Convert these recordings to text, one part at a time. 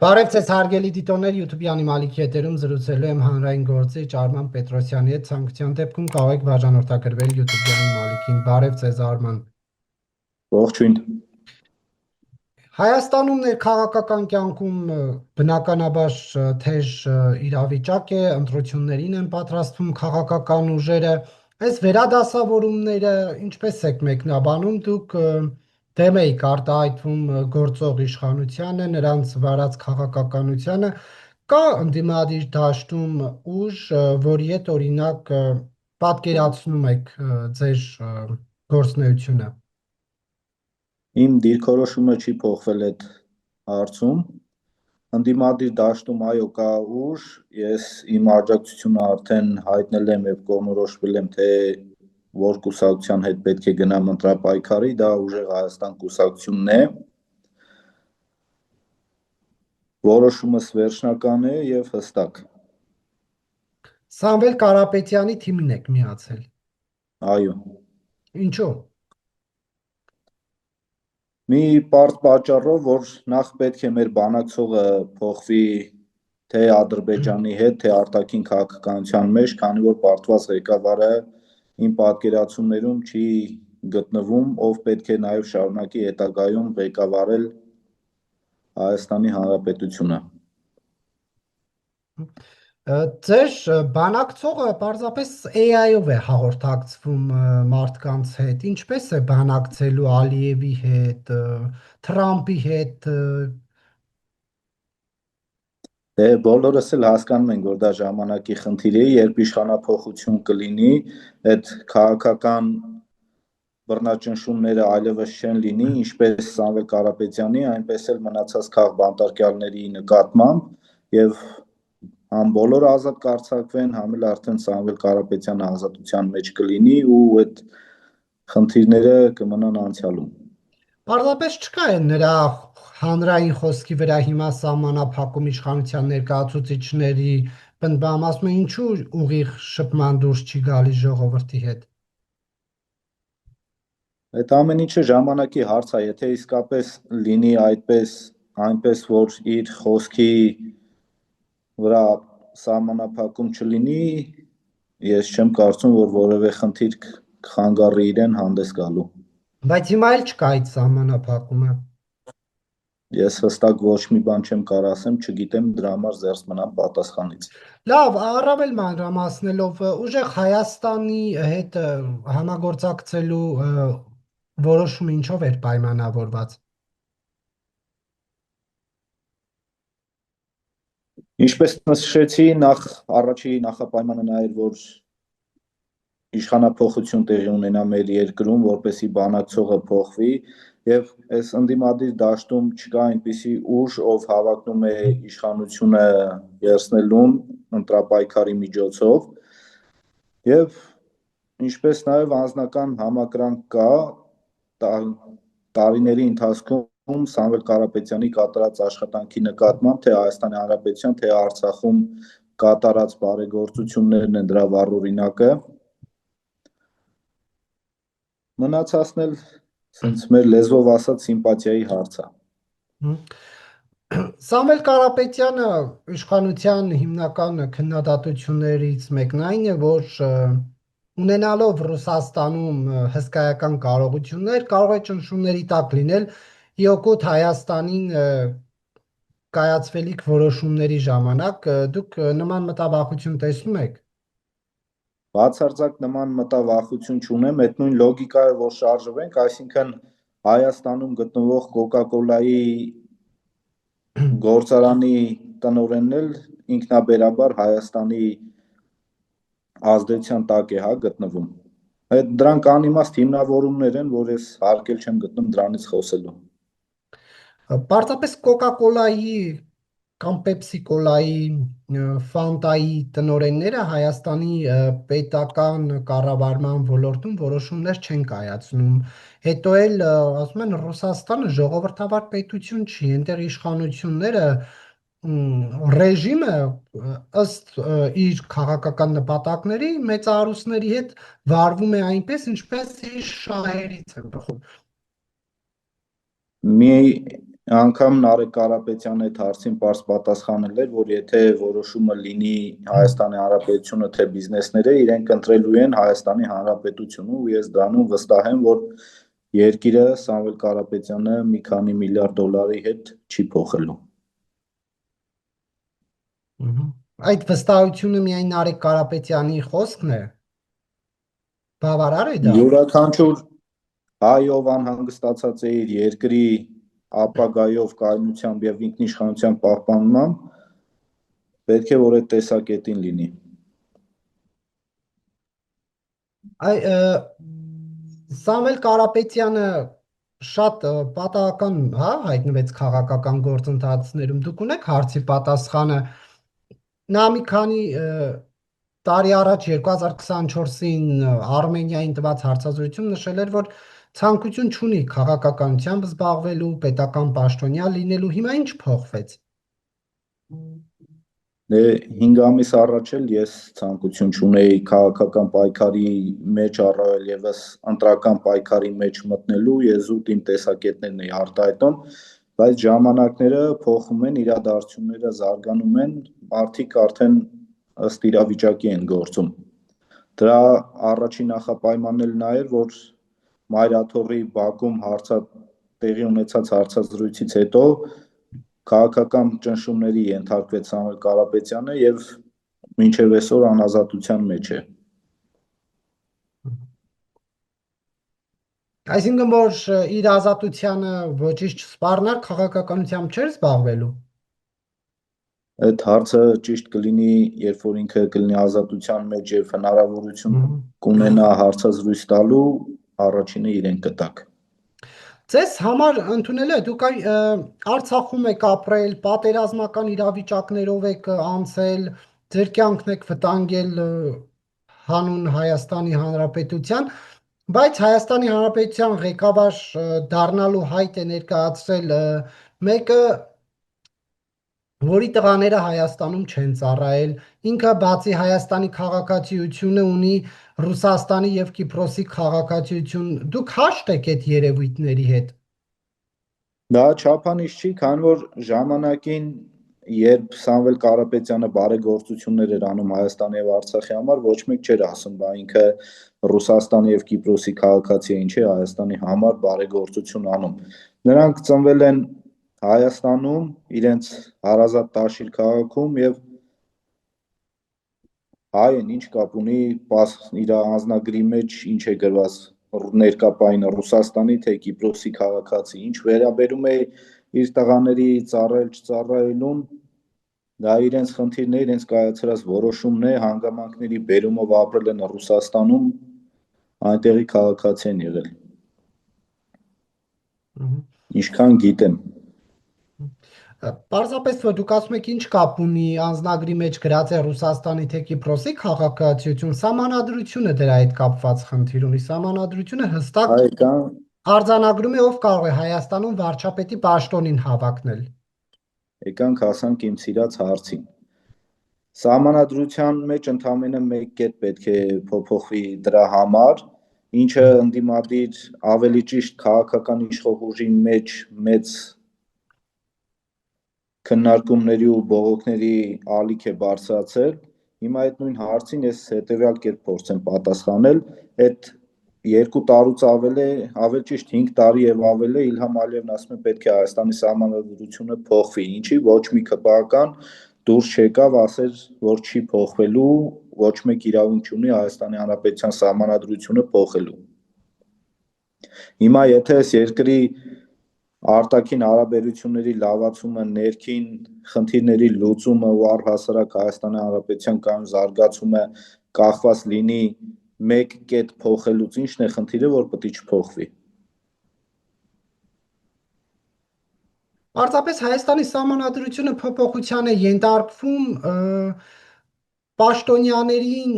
Բարև ձեզ հարգելի դիտողներ, YouTube-յանի Մալիքի հետերում զրուցելու եմ հանրային գործիչ Արման Պետրոսյանի հետ, ցանկության դեպքում կարող եք բաժանորդագրվել YouTube-յանի Մալիքին։ Բարև ձեզ Արման։ Ողջույն։ Հայաստանում ներքաղաքական կյանքում բնականաբար թեժ իրավիճակ է, ընտրություններին են պատրաստվում քաղաքական ուժերը, այս վերադասավորումները ինչպես եք մեկնաբանում դուք դեմ եք արտահայտվում գործող իշխանությանը, նրանց վարած քաղաքականությանը, կա ընդդիմադիր դաշտում ուժ, որի հետ օրինակ պատկերացնում եք ձեր գործունեությունը։ Իմ դիրքորոշումը չի փոխվել այդ հարցում։ Ընդդիմադիր դաշտում այո կա ուժ, ես իմ աջակցությունը արդեն հայտնել եմ եւ կողմնորոշվել եմ, թե որ կուսակցության հետ պետք է գնամ ընտրապայքարի, դա ուժեղ Հայաստան կուսակցությունն է։ Որոշումս վերջնական է եւ հստակ։ Սամվել Կարապետյանի թիմին եք միացել։ Այո։ Ինչու՞։ Մի պարզ պատճառով, որ նախ պետք է մեր բանակցողը փոխվի թե Ադրբեջանի հետ, թե արտաքին քաղաքականության մեջ, քանի որ պարտված ղեկավարը իմ պատկերացումներում չի գտնվում, ով պետք է նաև շարունակի հետագայում ղեկավարել Հայաստանի Հանրապետությունը։ Ձեր բանակցողը պարզապես AI-ով է հաղորդակցվում մարդկանց հետ, ինչպես է բանակցելու Ալիևի հետ, Թրամփի հետ։ Բոլորս էլ հասկանում ենք, որ դա ժամանակի խնդիր է, երբ իշխանափոխություն կլինի, այդ քաղաքական բռնաճնշումները այլևս չեն լինի, ինչպես Սամվել Կարապետյանի, այնպես էլ մնացած քաղբանտարկյալների նկատմամբ եւ համ բոլորը ազատ կարձակվեն, համ էլ արդեն Սամվել Կարապետյանը ազատության մեջ կլինի ու այդ խնդիրները կմնան անցյալում։ Պարզապես չկա է նրա հանրային խոսքի վրա հիմա սահմանափակում իշխանության ներկայացուցիչների պնդում, ասում են ինչու ուղիղ շփման դուրս չի գալիս ժողովրդի հետ։ Այդ ամեն ինչը ժամանակի հարց է, եթե իսկապես լինի այնպես, որ իր խոսքի վրա սահմանափակում չլինի, ես չեմ կարծում, որ որևէ խնդիր կխանգարի իրեն հանդես գալու։ Բայց հիմա էլ չկա այդ սահմանափակումը։ Ես հստակ ոչ մի բան չեմ կարող ասեմ, չգիտեմ, դրա համար զերծ մնամ պատասխանից։ Լավ, առավել մանրամասնելով, ուժեղ Հայաստանի հետ համագործակցելու որոշումը ինչով էր պայմանավորված։ Ինչպես նշեցի, առաջի նախապայմանը նա էր, որ իշխանափոխություն տեղի ունենա մեր երկրում, որպեսզի բանակցողը փոխվի եւ այս ընդդիմադիր դաշտում չկա այնպիսի ուժ, ով հավակնում է իշխանությունը երցնելուն ընտրապայքարի միջոցով եւ ինչպես նաեւ անձնական համակրանք կա տարիների ընթացքում Սամվել Կարապետյանի կատարած աշխատանքի նկատմամբ, թե Հայաստանի Հանրապետության, թե Արցախում կատարած բարեգործություններն են դրա վառօրինակը։ Մնացածն էլ սենց մեր լեզվով ասած սիմպաթիայի հարց է։ Սամվել Կարապետյանը իշխանության հիմնական քննադատություններից մեկն այն է, որ ունենալով Ռուսաստանում հսկայական կարողություններ, կարող է ճնշումների տակ լինել իօկոտ Հայաստանին կայացվելիք որոշումների ժամանակ, դուք նման մտավախություն տեսնում եք։ Բացարձակ նման մտավախություն չունեմ, այդ նույն լոգիկայով որ շարժվենք, այսինքն Հայաստանում գտնվող Coca-Cola-ի գործարանի տնօրենն էլ ինքնաբերաբար Հայաստանի ազդեցության տակ է, գտնվում։ Այդ դրանք անիմաստ հիմնավորումներ են, որ ես հարկել չեմ գտնում դրանից խոսելու։ Պարզապես Coca-Cola-ի կամ Pepsi-Cola-ի, Fanta-ի տնօրենները Հայաստանի պետական կառավարման ոլորտում որոշումներ չեն կայացնում։ Հետո էլ ասում են Ռուսաստանը ժողովրդավար պետություն չի, այնտեղ իշխանությունները ռեժիմը ըստ իր քաղաքական նպատակների մեծահարուստների հետ վարվում է այնպես, ինչպես իր շահերից է բխում։ Մի Անգամ Նարեկ Կարապետյանը այդ հարցին պարզ պատասխանել էր, որ եթե որոշումը լինի Հայաստանի Հանրապետությունը թե բիզնեսները, իրենք ընտրելու են Հայաստանի Հանրապետությունը ու ես դրանում վստահ եմ, որ երկիրը Սամվել Կարապետյանը մի քանի միլիարդ դոլարի հետ չի փոխելու։ Այդ վստահությունը միայն Նարեկ Կարապետյանի խոսքն է։ Բավարար է դա։ Յուրաքանչյուր հայով անհանգստացած է իր երկրի ապագայով կայունությամբ եւ ինքնիշխանության պահպանմամբ, պետք է որ այդ տեսակետին լինի։ Սամվել Կարապետյանը շատ պատահական, հա, հայտնվեց քաղաքական գործընթացներում։ Դուք ունեք հարցի պատասխանը։ Նա մի քանի տարի առաջ 2024-ին Արմենիային տված հարցազրույցում նշել էր, որ ցանկություն չունի քաղաքականությամբ զբաղվելու, պետական պաշտոնյա լինելու։ Հիմա ինչ փոխվեց։ 5 ամիս առաջ էլ ես ցանկություն չունեի քաղաքական պայքարի մեջ առավել եւս ընտրական պայքարի մեջ մտնելու, ես ուտ իմ տեսակետներն էի արտահայտում, բայց ժամանակները փոխվում են, իրադարձությունները զարգանում են, մարդիկ արդեն ըստ իրավիճակի են գործում։ Դրա առաջին նախապայմանն էլ նա էր, որ Մայրաթորի Բաքում տեղի ունեցած հարցազրույցից հետո քաղաքական ճնշումների ենթարկվեց Սամվել Կարապետյանը եւ մինչեւ այսօր անազատության մեջ է։ Այսինքն որ իր ազատությանը ոչինչ չսպառնար, քաղաքականությամբ չէր զբաղվելու։ Այդ հարցը ճիշտ կլինի, երբ որ ինքը կլինի ազատության մեջ եւ հնարավորություն կունենա հարցազրույց տալու, առաջինը իրեն կտակ։ Ձեզ համար ընդունել է, դուք Արցախում եք ապրել, պատերազմական իրավիճակներով եք անցել, ձեր կյանքն եք վտանգել հանուն Հայաստանի Հանրապետության, բայց Հայաստանի Հանրապետության ղեկավար դառնալու հայտ է ներկայացրել մեկը, որի տղաները Հայաստանում չեն ծառայել, ինքը բացի Հայաստանի քաղաքացիությունը ունի Ռուսաստանի եւ Կիպրոսի քաղաքացիություն, դուք հաշտ եք այդ երևույթների հետ։ Դա չափանիշ չի, քանի որ ժամանակին, երբ Սամվել Կարապետյանը բարեգործություններ էր անում Հայաստանի եւ Արցախի համար, ոչ մեկ չէր ասում, բա ինքը Ռուսաստանի եւ Կիպրոսի քաղաքացի է, ինչ է Հայաստանի համար բարեգործություն անում։ Նրանք ծնվել են Հայաստանում, իրենց հարազատ Տաշիր քաղաքում եւ հայ են, ինչ կապ ունի, իր անձնագրի մեջ ինչ է գրված ներկապային Ռուսաստանի թե Կիպրոսի քաղաքացի, ինչ վերաբերում է իր տղաների ծառայել չծառայելուն, դա իրենց խնդիրն է, իրենց կայացրած որոշումն է, հանգամանքների բերումով ապրել են Ռուսաստանում, այնտեղի քաղաքացի են եղել։ Ինչքան գիտեմ։ Պարզապես որ դուք ասում եք ինչ կապ ունի անձնագրի մեջ գրած է Ռուսաստանի թե Կիպրոսի քաղաքացիություն, սահմանադրությունը դրա հետ կապված խնդիր ունի, սահմանադրությունը հստակ արձանագրում է ով կարող է Հայաստանում վարչապետի պաշտոնին հավակնել։ Եկանք հասանք իմ սիրած հարցին։ Սահմանադրության մեջ ընդամենը մեկ կետ պետք է փոփոխվի դրա համար, ինչը ընդդիմադիր ավելի ճիշտ քաղաքական իշխող ուժի մեջ մեծ քննարկումների ու բողոքների ալիք է բարձրացել։ Հիմա այդ նույն հարցին ես հետևյալ կերպ փորձեմ պատասխանել, այդ 2 տարուց ավել ճիշտ 5 տարի եւ ավել է Իլհամ Ալիևն ասում է պետք է Հայաստանի սահմանադրությունը փոխվի, ինչի ոչ մի քպական դուրս չեկավ ասել, որ չի փոխվելու, ոչ մեկ իրավունք չունի Հայաստանի Հանրապետության սահմանադրությունը փոխելու։ Հիմա եթե այս երկրի արտաքին հարաբերությունների լավացումը, ներքին խնդիրների լուծումը ու առհասարակ Հայաստանի Հանրապետության կայուն զարգացումը կախված լինի մեկ կետ փոխելուց, ինչն է խնդիրը, որ պետք է չփոխվի։ Պարզապես Հայաստանի սահմանադրությունը փոփոխության է ենթարկվում պաշտոնյաներին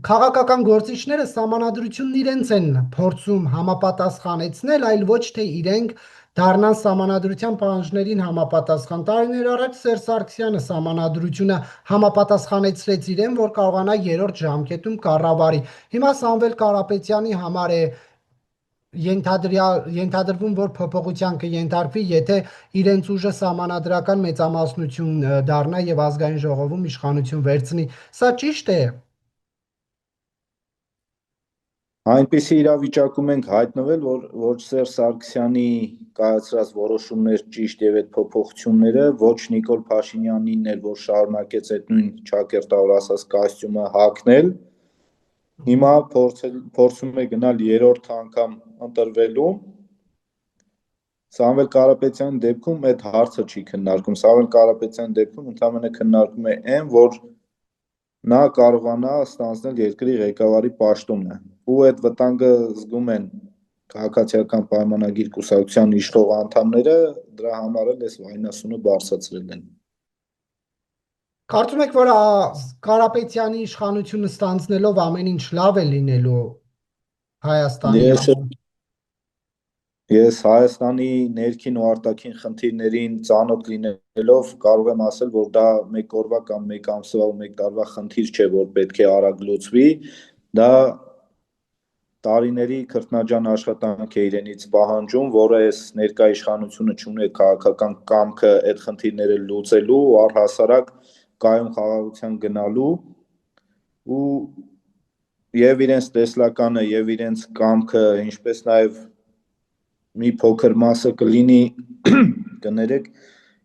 քաղաքական գործիչները սահմանադրությունն իրենց են փորձում համապատասխանեցնել, այլ ոչ թե իրենք դառնան սահմանադրության պահանջներին համապատասխան։ Տարիներ առաջ Սերժ Սարգսյանը սահմանադրությունը համապատասխանեցրեց իրեն, որ կարողանա 3-րդ ժամկետում կառավարի։ Հիմա Սամվել Կարապետյանի համար է ենթադրվում, որ փոփոխության կենթարկվի, եթե իրենց ուժը սահմանադրական մեծամասնություն դառնա եւ ազգային ժողովում իշխանություն վերցնի։ Սա ճիշտ է։ Այնպիսի իրավիճակում ենք հայտնվել, որ Սերժ Սարգսյանի կայացրած որոշումներ ճիշտ եւ այդ փոփոխությունները ոչ Նիկոլ Փաշինյանին էր, որ շարունակեց այդ նույն ճակերտավոր ասած կոստյումը հագնել, հիմա փորձում է գնալ երրորդ անգամ ընտրվելու։ Սամվել Կարապետյանի դեպքում այդ հարցը չի քննարկում։ Սամվել Կարապետյանի դեպքում ընդհանրապես քննարկում է այն, որ նա կարողանա ստանձնել երկրի ղեկավարի պաշտոնը, ու այդ վտանգը զգում են քաղաքացիական պայմանագիր կուսակցության իշխող անդամները, դրա համար էլ այս վայնասունը բարձրացրել են։ Կարծում եք, որ Կարապետյանի իշխանությունը ստանձնելով ամեն ինչ լավ է լինելու Հայաստանի համար։ Ես Հայաստանի ներքին ու արտաքին խնդիրներին ծանոթ լինելով կարող եմ ասել, որ դա մեկ օրվա կամ մեկ ամսվա ու մեկ տարվա խնդիր չէ, որ պետք է արագ լուծվի, դա տարիների քրտնաջան աշխատանք է իրենից պահանջում, որը այս ներկա իշխանությունը չունի քաղաքական կամքը այդ խնդիրները լուծելու ու առհասարակ կայուն խաղաղության գնալու, ու եւ իրենց տեսլականը եւ իրենց կամքը, ինչպես նաեւ մի փոքր մասը կլինի կներեք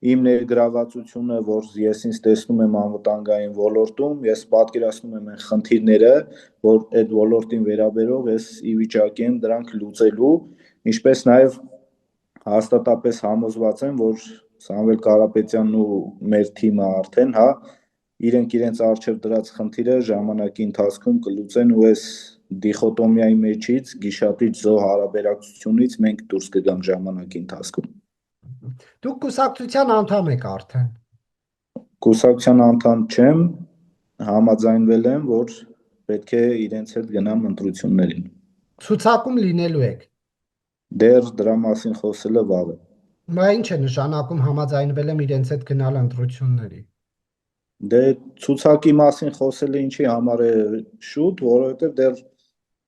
իմ ներգրավվածությունը, որ ես ինձ տեսնում եմ անվտանգային ոլորտում, ես պատկերացնում եմ այն խնդիրները, որ այդ ոլորտին վերաբերող ես ի վիճակի եմ դրանք լուծելու, ինչպես նաև հաստատապես համոզված եմ, որ Սամվել Կարապետյանն ու մեր թիմը արդեն, իրենք իրենց առջև դրած խնդիրը ժամանակի ընթացքում կլուծեն ու այս դիխոտոմիայի մեջից, գիշատիչ զոհ հարաբերակցությունից մենք դուրս կգանք ժամանակի ընթացքում։ Դուք կուսակցության անդամ եք արդեն։ Կուսակցության անդամ չեմ, համաձայնվել եմ, որ պետք է իրենց հետ գնամ ընտրություններին։ Ցուցակում լինելու եք։ Դեռ դրա մասին խոսելը վաղ է։ Դա ինչ է նշանակում համաձայնվել եմ իրենց հետ գնալ ընտրությունների։ Դե ցուցակի մասին խոսելը ինչի համար է շուտ, որովհետև դեռ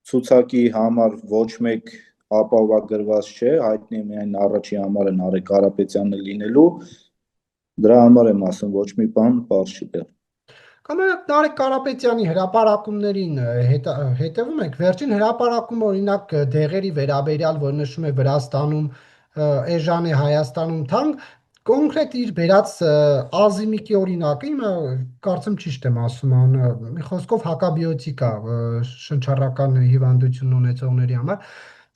ցուցակի համար ոչ մեկ ապահովագրված չէ, հայտնի է միայն առաջի համարը Նարեկ Կարապետյանը լինելու, դրա համար եմ ասում, ոչ մի բան պարզ չի դեռ։ Կամ Նարեկ Կարապետյանի հրապարակումներին հետևում եք, վերջին հրապարակում օրինակ դեղերի վերաբերյալ, որ նշում է Վրաստանում էժան է, Հայաստանում թանկ, կոնկրետ իր վերած Ազիմիկի օրինակը, իմը կարծեմ ճիշտ եմ ասում, մի խոսքով հակաբիոտիկա շնչառական հիվանդություն ունեցողների համար,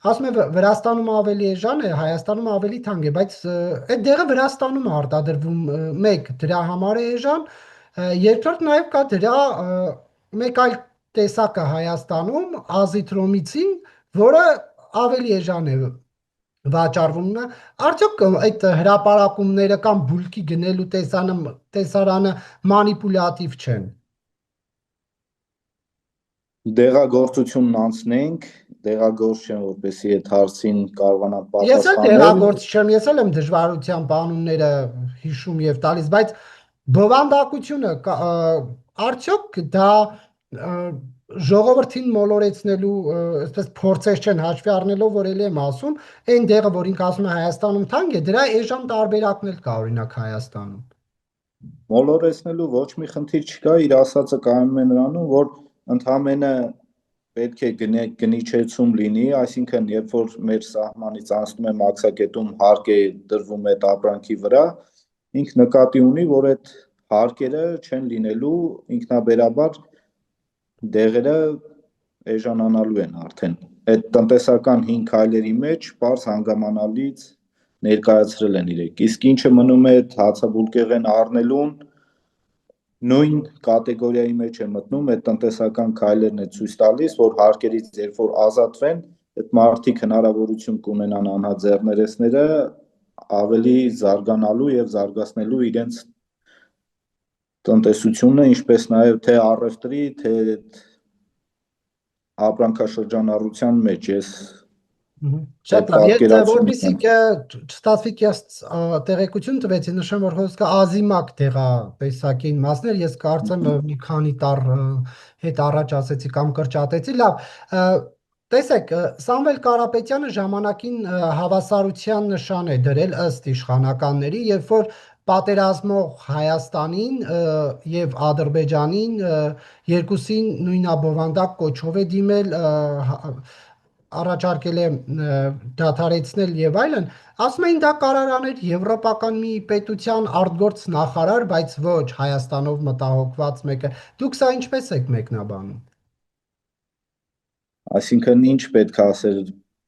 ասում է Վրաստանում ավելի էժան է, Հայաստանում ավելի թանկ է, բայց այդ դեղը Վրաստանում է արտադրվում, մեկ դրա համար է էժան, երկրորդ նաև կա դրա մեկ այլ տեսակը Հայաստանում, ազիթրոմիցին, որը ավելի էժան է վաճառվում, արդյոք այդ հրապարակումները կամ բուլկի գնելու տեսարանը մանիպուլատիվ չեն։ Դեղագործությունն անցնենք, դեղագործ չեմ, որպեսզի այդ հարցին կարողանամ Ես էլ պատասխանել։ դեղագործ չեմ, ես էլ եմ դժվարությամբ անունները հիշում եւ տալիս, բայց բովանդակությունը արդյոք դա ժողովրդին մոլորեցնելու այսպես փորձեր չեն հաշվի առնելով, որ ելի եմ ասում, այն դեղը, որ ինքը ասում է Հայաստանում թանկ է, դրա էժան տարբերակն էլ կա օրինակ Հայաստանում։ Մոլորեցնելու ոչ մի խնդիր չկա, իր ասածը կայանում է նրանում, որ ընդհանրապես պետք է գնիչեցում լինի, այսինքն երբ որ մեր սահմանից անցնում է մաքսակետում հարկ է դրվում այդ ապրանքի վրա, ինք նկատի ունի, որ այդ հարկերը չեն լինելու ինքնաբերաբար դեղերը էժանանալու են արդեն։ Այդ տնտեսական 5 քայլերի մեջ պարզ հանգամանալից ներկայացրել են իրենք։ Իսկ ինչը մնում է հացաբուլկեղեն առնելուն, նույն կատեգորիայի մեջ է մտնում, այդ տնտեսական քայլերն է ցույց տալիս, որ հարկերից երբ որ ազատվեն, այդ մարդիկ հնարավորություն կունենան անհաձեռներեսները ավելի զարգանալու եւ զարգացնելու իրենց տնտեսությունը, ինչպես նաև թե առևտրի, թե ապրանքաշրջանառության մեջ ես Շատ լավ, որպեսզի չստացվի տեղեկություն տվեցի, նշեմ, որ խոսքը Ազիմակ դեղատեսակին մասներ, ես կարծեմ մի քանի տառ հետ առաջ ասեցի կամ կրճատեցի, լավ, Տեսեք, Սամվել Կարապետյանը ժամանակին հավասարության նշան է դրել ըստ իշխանականների, երբ որ պատերազմող Հայաստանին եւ Ադրբեջանին երկուսին նույնաբովանդակ կոչով է դիմել, առաջարկել է դադարեցնել եւ այլն, ասում էին դա կարող աներ եվրոպական մի պետության արտգործ նախարար, բայց ոչ Հայաստանով մտահոգված մեկը։ Դուք սա ինչպես եք մեկնաբանում։ Այսինքն ինչ պետք է ասել,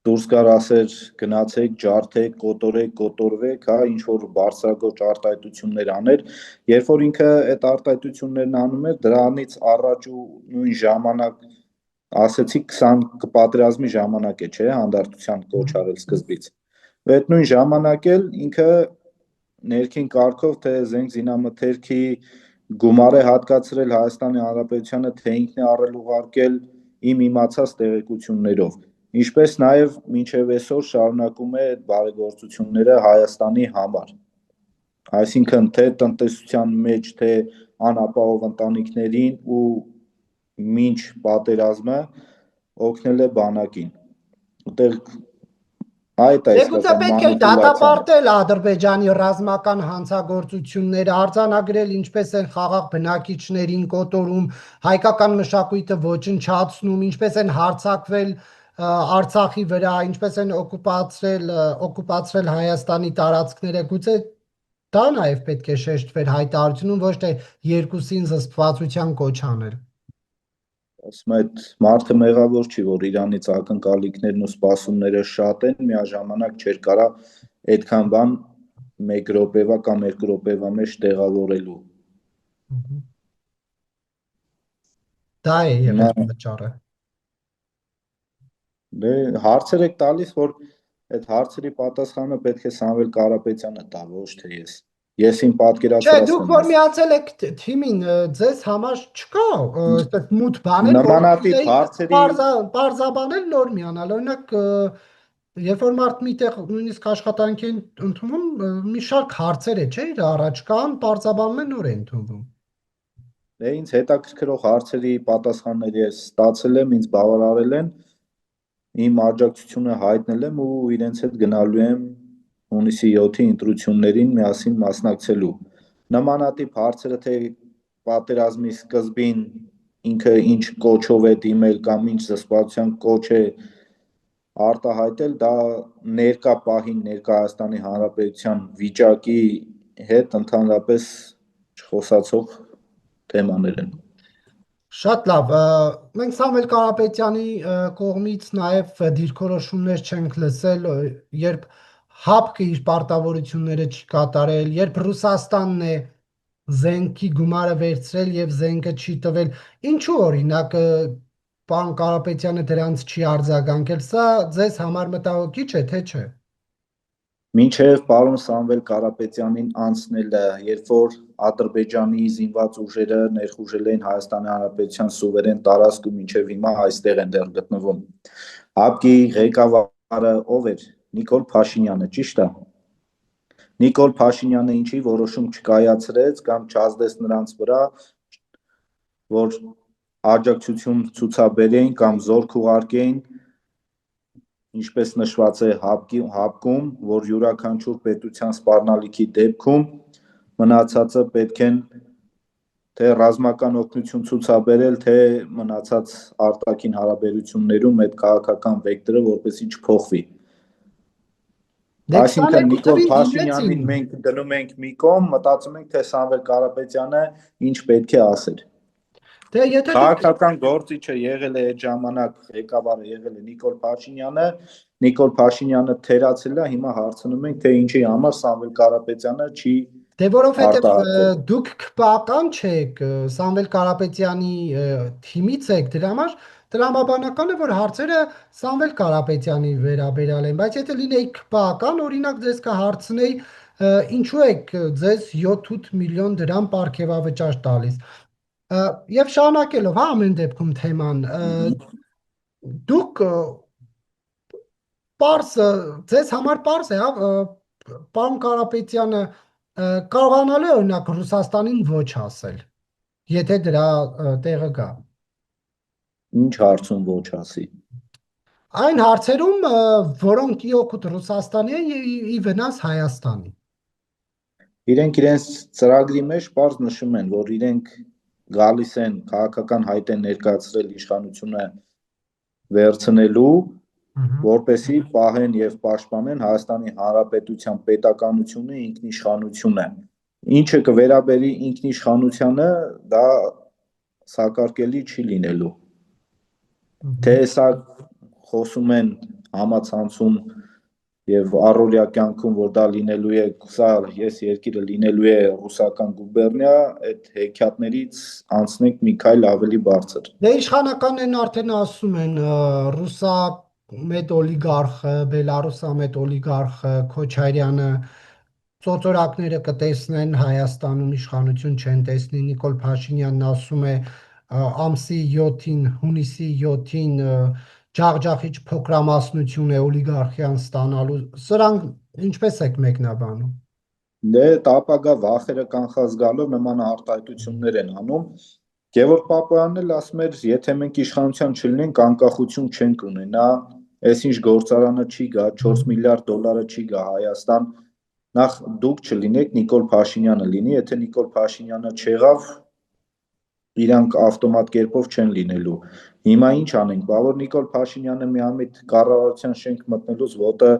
դուրս գար ասել գնացեք, ջարդեք, կոտորեք, կոտորվեք, հա, ինչ որ բարձրագույն արտահայտություններ աներ, երբ որ ինքը այդ արտահայտություններն անում էր, դրանից առաջ ու նույն ժամանակ ասեցի 20 պատերազմի ժամանակ է, չէ, հանդարտության կոչ արել սկզբից։ Ու այդ նույն ժամանակ էլ ինքը ներքին կարգով թե զենք զինամթերքի գումար է հատկացրել Հայաստանի Հանրապետությանը, թե ինքն է առել ուղարկել իմ իմացած տեղեկություններով, ինչպես նաև մինչև այսօր շարունակում է այդ բարեգործությունները Հայաստանի համար։ Այսինքն թե տնտեսության մեջ, թե անապահով ընտանիքներին ու մինչ պատերազմը օգնել է բանակին։ Ուտեղ այդ է Եգուցե իսկական պետք է մանիպուլյացիան։ դատապարտել Ադրբեջանի ռազմական հանցագործությունները, արձանագրել ինչպես են խաղաղ բնակիչներին կոտորում, հայկական մշակույթը ոչնչացնում, ինչպես են հարձակվել Արցախի վրա, ինչպես են օկուպացրել Հայաստանի տարածքները, գուցե դա նաև պետք է շեշտվեր հայտարարությունում, ոչ թե երկուսին զսպվածության կոչ անել։ Ասում այդ մարդը մեղավոր չի, որ Իրանից ակնկալիքներն ու սպասումները շատ են, միաժամանակ չէր կարա այդքան բան 1 րոպեվա կամ 2 րոպեվա մեջ տեղավորելու։ Դա է Հիմա եղել վճարը։ դե հարցեր եք տալիս, որ այդ հարցերի պատասխանը պետք է Սամվել Կարապետյանը տա, ոչ թե ես։ Ես իմ Չէ, դուք պատկերացրածն եմ որ ասում։ միացել եք թիմին, ձեզ համար չկա այդպես մութ բաներ, որ Նմանատիպ ուզեիք հարցերի պարզաբանել նոր միանալ։ Օրինակ, երբ որ մարդ միտեղ նույնիսկ աշխատանքի են ընդունում, մի շարք հարցեր է, չէ՞, իր առաջ կան, պարզաբանում են նոր է ընդունվում։ դե ինձ հետաքրքրող հարցերի պատասխաններ ես ստացել եմ, ինձ բավարարել են, իմ աջակցությունը հայտնել եմ ու իրենց հետ գնալու եմ հունիսի 7-ի ընտրություններին միասին մասնակցելու։ Նմանատիպ հարցերը թե պատերազմի սկզբին ինքը ինչ կոչով է դիմել կամ ինչ զսպվածության կոչ է արտահայտել, դա ներկա պահին ներկա Հայաստանի Հանրապետության վիճակի հետ ընդհանրապես չխոսացող թեմաներ են։ Շատ լավ, մենք Սամվել Կարապետյանի կողմից նաև դիրքորոշումներ չենք լսել, երբ ՀԱՊԿ-ը իր պարտավորությունները չի կատարել, երբ Ռուսաստանն է զենքի գումարը վերցրել եւ զենքը չի տվել, ինչու օրինակ պարոն Կարապետյանը դրանց չի արձագանքել, սա ձեզ համար մտահոգիչ է, թե չէ։ Մինչև պարոն Սամվել Կարապետյանին անցնելը, երբ որ Ադրբեջանի զինված ուժերը ներխուժել էին Հայաստանի Հանրապետության սուվերեն տարածքում, մինչև հիմա այստեղ են դեռ գտնվում։ ՀԱՊԿ-ի ղեկավարը ով էր։ Նիկոլ Փաշինյանը, ճիշտ է։ Նիկոլ Փաշինյանը ինչի որոշում չկայացրեց կամ չազդեց նրանց վրա, որ աջակցություն ցուցաբերեին կամ զորք ուղարկեին, ինչպես նշված է ՀԱՊԿ-ում, որ յուրաքանչյուր պետության սպառնալիքի դեպքում մնացածը պետք են թե ռազմական օգնություն ցուցաբերել, թե մնացած արտաքին հարաբերություններում այդ քաղաքական վեկտորը որպեսզի չփոխվի։ Դե Այսինքն 22 Նիկոլ թվին Փաշինյանին դիմեցին։ մենք դնում ենք մի կողմ, մտածում ենք, թե Սամվել Կարապետյանը ինչ պետք է ասեր։ Դե եթե դուք Քաղաքական գործիչը եղել է այդ ժամանակ, ղեկավարը եղել է Նիկոլ Փաշինյանը, Նիկոլ Փաշինյանը թերացել է, հիմա հարցնում ենք, թե ինչի համար Սամվել Կարապետյանը չի Դե որովհետև արտահայտել։ դուք քպական չեք, Սամվել Կարապետյանի թիմից եք, դրա համար տրամաբանական է, որ հարցերը Սամվել Կարապետյանի վերաբերյալ են, բայց եթե լինեիք քպական, օրինակ ձեզ կհարցնեի, ինչու եք ձեզ 7-8 միլիոն դրամ պարգևավճար տալիս։ Եվ շարունակելով, հա, ամեն դեպքում թեման, դուք պարզ, ձեզ համար պարզ է, հա, պարոն Կարապետյանը կարողանալու է օրինակ Ռուսաստանին ոչ ասել, եթե դրա տեղը գա։ Ինչ հարցում ոչ ասի։ Այն հարցերում, որոնք ի օգուտ Ռուսաստանի են եւ ի վնաս Հայաստանի։ Իրենք իրենց ծրագրի մեջ պարզ նշում են, որ իրենք գալիս են քաղաքական հայտ են ներկայացրել իշխանությունը վերցնելու, Ահա։ որպեսզի պահեն եւ պաշտպանեն Հայաստանի Հանրապետության պետականությունը, ինքնիշխանությունը։ Ինչը կվերաբերի ինքնիշխանությանը, դա սակարկելի չի լինելու։ Թե սա խոսում են համացանցում եւ առօրյա կյանքում, որ դա լինելու է, սա ես երկիրը լինելու է ռուսական գուբերնիա, այդ հեքիաթներից անցնենք մի քայլ ավելի բարձր։ Դե իշխանականներն արդեն ասում են ռուսա մեծ օլիգարխը, բելարուսա մեծ օլիգարխը Քոչարյանը ծոծորակները կտեսնեն Հայաստանում իշխանություն չեն տեսնի։ Նիկոլ Փաշինյանն ասում է ամսի 7-ին, հունիսի 7-ին ջախջախիչ փոքրամասնություն է օլիգարխիան ստանալու։ Սրանք ինչպես եք մեկնաբանում։ Դե տապագա վախերը կանխած գալով նման արտահայտություններ են անում։ Գևորգ Պապոյանն էլ ասում էր, եթե մենք իշխանության չլինենք, անկախություն չենք ունենա, այսինչ գործարանը չի գա, 4 միլիարդ դոլարը չի գա Հայաստան, նախ դուք չլինեք, Նիկոլ Փաշինյանը լինի, եթե Նիկոլ Փաշինյանը չեղավ, իրանք ավտոմատ կերպով չեն լինելու։ Հիմա ինչ անենք, բա որ Նիկոլ Փաշինյանը միամիտ կառավարության շենք մտնելուց ոտը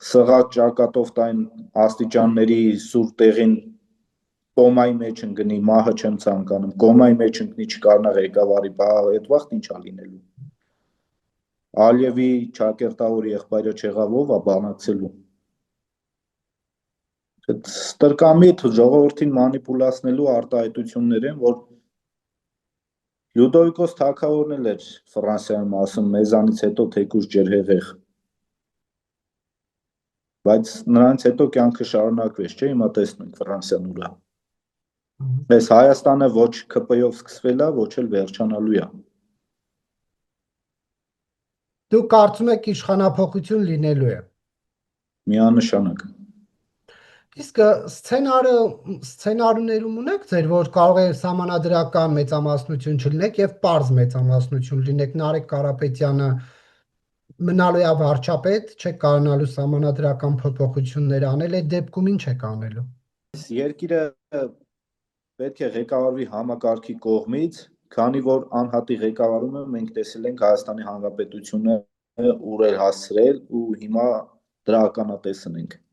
սղաց ճակատով տային աստիճանների սուր տեղին կոմայի մեջ ընկնի, մահը չեմ ցանկանում, կոմայի մեջ ընկնի չկարնա ղեկավարի, բա այդ վաղտ ինչ ա լինելու։ Ալիևի ճակերտավոր եղբայրը չեղավ ով ա բանակցելու։ Այդ ստրկամիտ ժողովրդին մանիպուլացնելու արտահայտություններ են, որ Լյուդովիկոս թագավորն էլ էր Ֆրանսիայում ասում, մեզանից հետո թեկուզ ջրհեղեղ, բայց նրանից հետո կյանքը շարունակվեց, չէ՞, հիմա տեսնում ենք Ֆրանսիան ուրա։ Այս Հայաստանը ոչ ԿՊ-ով սկսվել է, ոչ էլ վերջանալու է։ Դուք կարծում եք իշխանափոխություն լինելու է։ Միանշանակ։ Իսկ սցենարներում ունեք ձեր, որ կարող է սահմանադրական մեծամասնություն չլինեք եւ պարզ մեծամասնություն լինեք։ Նարեկ Կարապետյանը մնալու է վարչապետ, չեք կարողանալու սահմանադրական փոփոխություններ անել, այդ դեպքում ինչ եք անելու։ Երկիրը պետք է ղեկավարվի համակարգի կողմից, քանի որ անհատի ղեկավարումը մենք տեսել ենք Հայաստանի Հանրապետությունը ուր էր հասցրել ու հիմա դրա ականատեսն ենք։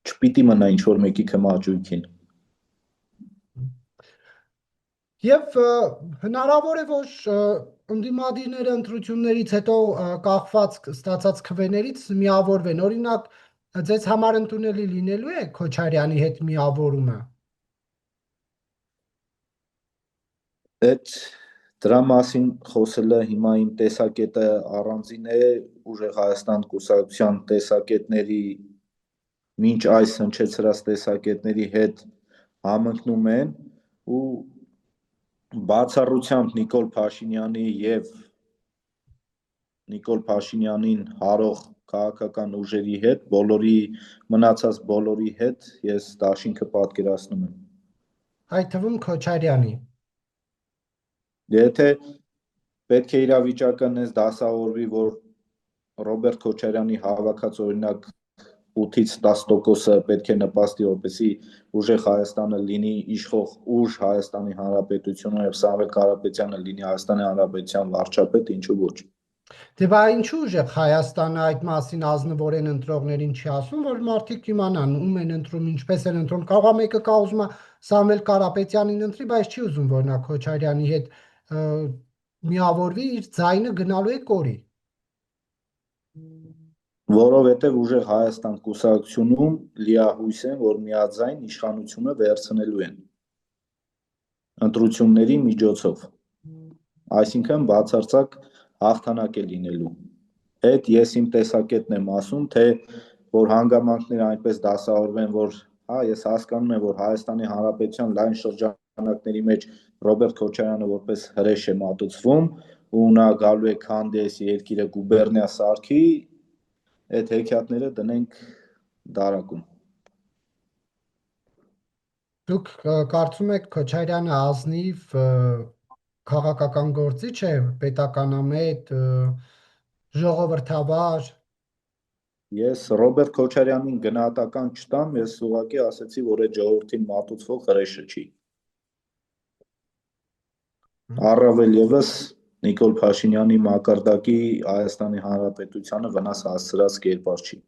Չպիտի մնա ինչ որ մեկի քմահաճույքին։ Եվ հնարավոր է, որ ընդդիմադիրները ընտրություններից հետո կախված ստացած քվեներից միավորվեն։ Օրինակ, ձեզ համար ընդունելի լինելու է Քոչարյանի հետ միավորումը։ Այդ դրա մասին խոսելը հիմա իմ տեսակետը առանձին է, ուժեղ Հայաստան կուսակցության տեսակետների մինչ այս հնչեցրած տեսակետների հետ համընկնում են ու բացառությամբ Նիկոլ Փաշինյանի եւ Նիկոլ Փաշինյանին հարող քաղաքական ուժերի հետ, մնացած բոլորի հետ ես դաշինքը պատկերացնում եմ։ Այդ թվում Քոչարյանի։ Եթե պետք է իրավիճակը նես դասավորվի, որ Ռոբերտ Քոչարյանի հավաքած օրինակ 8-ից 10%-ը պետք է նպաստի, որպեսզի ուժեղ Հայաստանը լինի իշխող ուժ Հայաստանի Հանրապետությունը եւ Սամվել Կարապետյանը լինի Հայաստանի Հանրապետության վարչապետ, ինչու ոչ։ Դե բա ինչու ուժեղ Հայաստանը այդ մասին ազնվորեն ընտրողներին չի ասում, որ մարդիկ իմանան ում են ընտրում, ինչպես են ընտրում։ Կարող է մեկը կա ուզում է Սամվել Կարապետյանին ընտրի, բայց չի ուզում, որ նա Քոչարյանի հետ միավորվի, իր ձայնը գնալու է կորի։ Որովհետև ուժեղ Հայաստան կուսակցությունում լիահույս են, որ միաձայն իշխանությունը վերցնելու են ընտրությունների միջոցով, այսինքն բացարձակ հաղթանակ է լինելու։ Այդ ես իմ տեսակետն եմ ասում, թե որ հանգամանքները այնպես դասավորվեն, որ ես հասկանում եմ, որ Հայաստանի Հանրապետության լայն շրջանակների մեջ Ռոբերտ Քոչարյանը որպես հրեշ է մատուցվում ու նա գալու է քանդես երկիրը գուբերնիա սարքի, այդ հեքիաթները դնենք դարակում։ Դուք կարծում եք Քոչարյանը ազնիվ քաղաքական գործիչ է, պետականամետ, ժողովրդավար։ Ես Ռոբերտ Քոչարյանին գնահատական չտամ, ես ուղղակի ասացի, որ այդ ժողովրդին մատուցվող հրեշը չի։ Առավել ևս Նիկոլ Փաշինյանի մակարդակի Հայաստանի Հանրապետությանը վնաս հասցրած կերպար չի։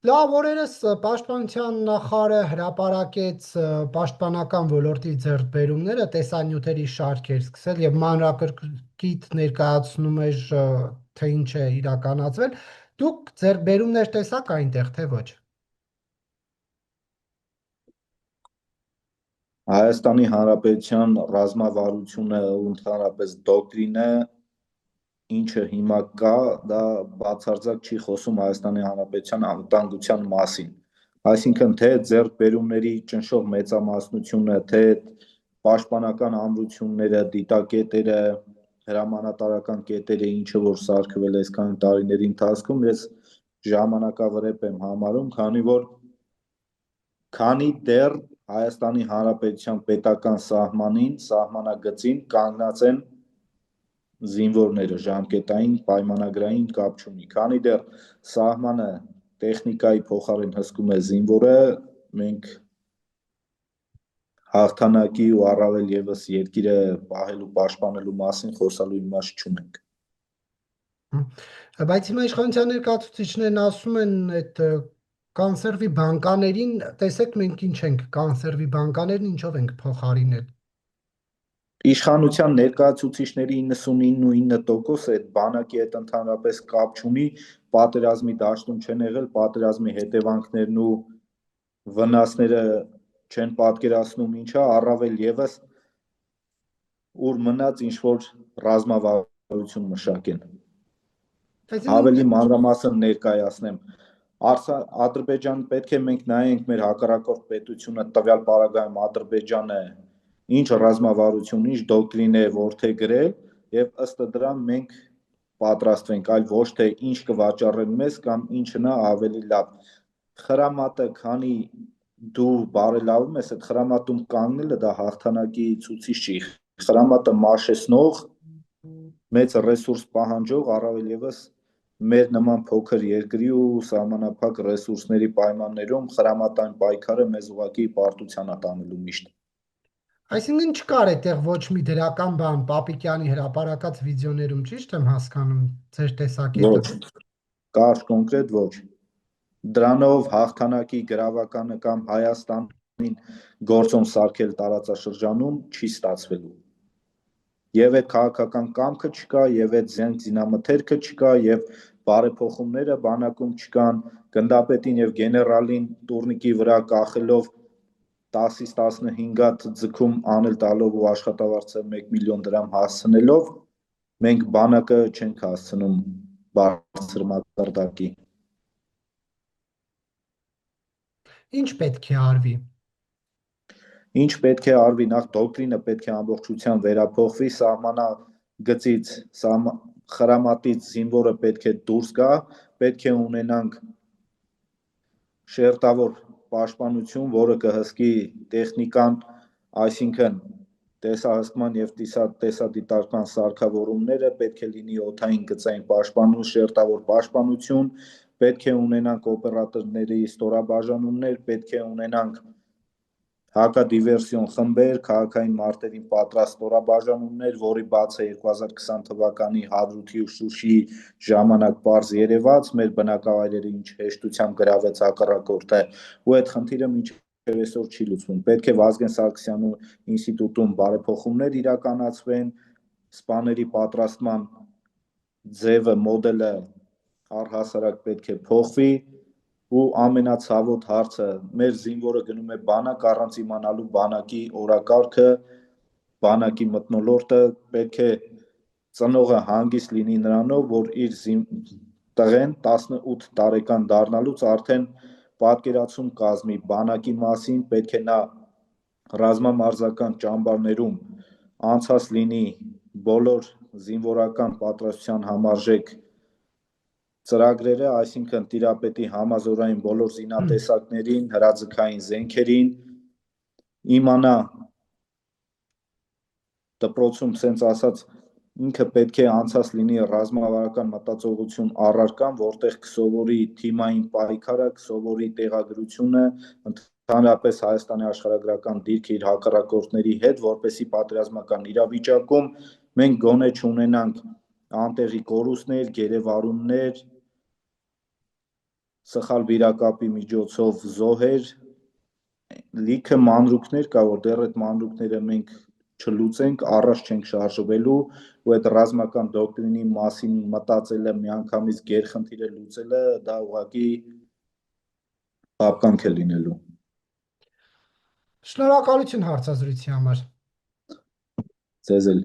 Լավ, օրերս Պաշտպանության նախարարը հրապարակեց պաշտպանական ոլորտի ձեռքբերումները, տեսանյութերի շարք էր սկսել եւ մանրակրկիտ ներկայացնում էր, թե ինչ է իրականացվել։ Դուք ձեռքբերումներ տեսաք այնտեղ, թե ոչ։ Հայաստանի Հանրապետության ռազմավարությունը ու ընդհանրապես դոկտրինը ինչը հիմա կա, դա բացարձակ չի խոսում Հայաստանի Հանրապետության անվտանգության մասին։ Այսինքն թե ձեռքբերումների ճնշող մեծամասնությունը, թե պաշտպանական ամրությունները, դիտակետերը, հրամանատարական կետերը, ինչը որ սարքվել է այսքան տարիների ընթացքում, ես ժամանակավրեպ եմ համարում, քանի դեռ Հայաստանի Հանրապետության պետական սահմանին, սահմանագծին կանգնած են զինվորները, ժամկետային, պայմանագրային կապ չունի։ Քանի դեռ սահմանը տեխնիկայի փոխարեն հսկում է զինվորը, մենք հաղթանակի ու առավել ևս երկիրը պահելու, պաշտպանելու մասին խոսալու իմաստ չունենք։ Բայց հիմա իշխանության ներկայացուցիչներն ասում են այդ կանսերվի բանկաներին, տեսեք մենք ինչ ենք, կանսերվի բանկաներն ինչով ենք փոխարինել։ Իշխանության ներկայացուցիչների 99.9%-ը այդ բանակի հետ ընդհանրապես կապ չունի, պատերազմի դաշտում չեն եղել, պատերազմի հետևանքներն ու վնասները չեն պատկերացնում ինչա, առավել ևս ուր մնաց ինչ որ ռազմավարություն մշակեն։ Ավելի մանրամասն ներկայացնեմ։ Ադրբեջան պետք է մենք նայենք մեր հակառակորդ պետությունը, տվյալ պարագայում Ադրբեջանը ինչ ռազմավարություն, ինչ դոկտրին է որդեգրել եւ ըստ դրա մենք պատրաստվենք, այլ ոչ թե ինչ կվաճառեն մեզ կամ ինչն է ավելի լավ։ Խրամատը, քանի դու բարելավում ես, այդ խրամատում կանգնելը դա հաղթանակի ցուցիչ չի։ Խրամատը մաշեցնող, մեծ ռեսուրս պահանջող, առավել ևս մեր նման փոքր երկրի ու սահմանափակ ռեսուրսների պայմաններում խրամատային պայքարը մեզ ուղղակի պարտության է տանելու միշտ։ Այսինքն չկար այդտեղ ոչ մի դրական բան Պապիկյանի հրապարակած վիդեոներում, ճիշտ եմ հասկանում ձեր տեսակետը։ Ոչ, կարճ կոնկրետ ոչ։ Դրանով հաղթանակի գրավականը կամ Հայաստանին գործոն սարքել տարածաշրջանում չի ստացվելու։ Եվ այդ քաղաքական կամքը չկա, եւ այդ զենք զինամթերքը չկա, եւ բարեփոխումները բանակում չկան, գնդապետին եւ գեներալին տուրնիկի վրա կախելով 10-ից 15-ատ ձգում անել տալով ու աշխատավարձը 1 միլիոն դրամ հասցնելով, մենք բանակը չենք հասցնում բարձր մակարդակի։ Ինչ պետք է արվի։ Ինչ պետք է արվի, նախ դոկտրինը պետք է ամբողջությամբ վերափոխվի, սահմանագծից, խրամատից զինվորը պետք է դուրս գա, պետք է ունենանք շերտավոր պաշտպանություն, որը կհսկի տեխնիկան, այսինքն տեսահսկման եւ տեսադիտարկման սարքավորումները, պետք է լինի օդային գծային պաշտպանություն, շերտավոր պաշտպանություն, պետք է ունենանք օպերատորների ստորաբաժանումներ, պետք է ունենանք հակադիվերսիոն խմբեր, քաղաքային մարտերին պատրաստ ստորաբաժանումներ, որի բացը 2020 թվականի Հադրութի ու Շուշիի ժամանակ պարզ երևաց, մեր բնակավայրերը ինչ հեշտությամբ գրավեց հակառակորդը, ու այդ խնդիրը մինչև այսօր չի լուծվում։ Պետք է Վազգեն Սարգսյանի ինստիտուտում բարեփոխումներ իրականացվեն, սպաների պատրաստման ձևը, մոդելը առհասարակ պետք է փոխվի, ու ամենացավոտ հարցը մեր զինվորը գնում է բանակ առանց իմանալու բանակի օրակարգը, բանակի մթնոլորտը, պետք է ծնողը հանգիստ լինի նրանով, որ իր տղեն 18 տարեկան դառնալուց արդեն պատկերացում կազմի բանակի մասին, պետք է նա ռազմամարզական ճամբարներում անցած լինի բոլոր զինվորական պատրաստության համարժեք ծրագրերը, այսինքն տիրապետի համազորային բոլոր զինատեսակներին, հրաձգային զենքերին, իմանա դպրոցում սենց ասած ինքը պետք է անցած լինի ռազմավարական մտածողություն առարկան, որտեղ կսովորի թիմային պայքարը, կսովորի տեղագրությունը, ընդհանրապես Հայաստանի աշխարհագրական դիրքը իր հակառակորդների հետ, որպեսզի պատերազմական իրավիճակում մենք գոնե չունենանք անտեղի կորուստներ, գերեվարումներ, սխալ վիրակապի միջոցով զոհեր, լիքը մանրուքներ կա, որ դեռ այդ մանրուքները մենք չլուծենք, առաջ չենք շարժվելու ու այդ ռազմական դոկտրինի մասին մտածելը, միանգամից գերխնդիրը լուծելը դա ուղղակի բապկանք է լինելու։ Շնորհակալություն հարցազրույցի համար։ Ձեզ էլ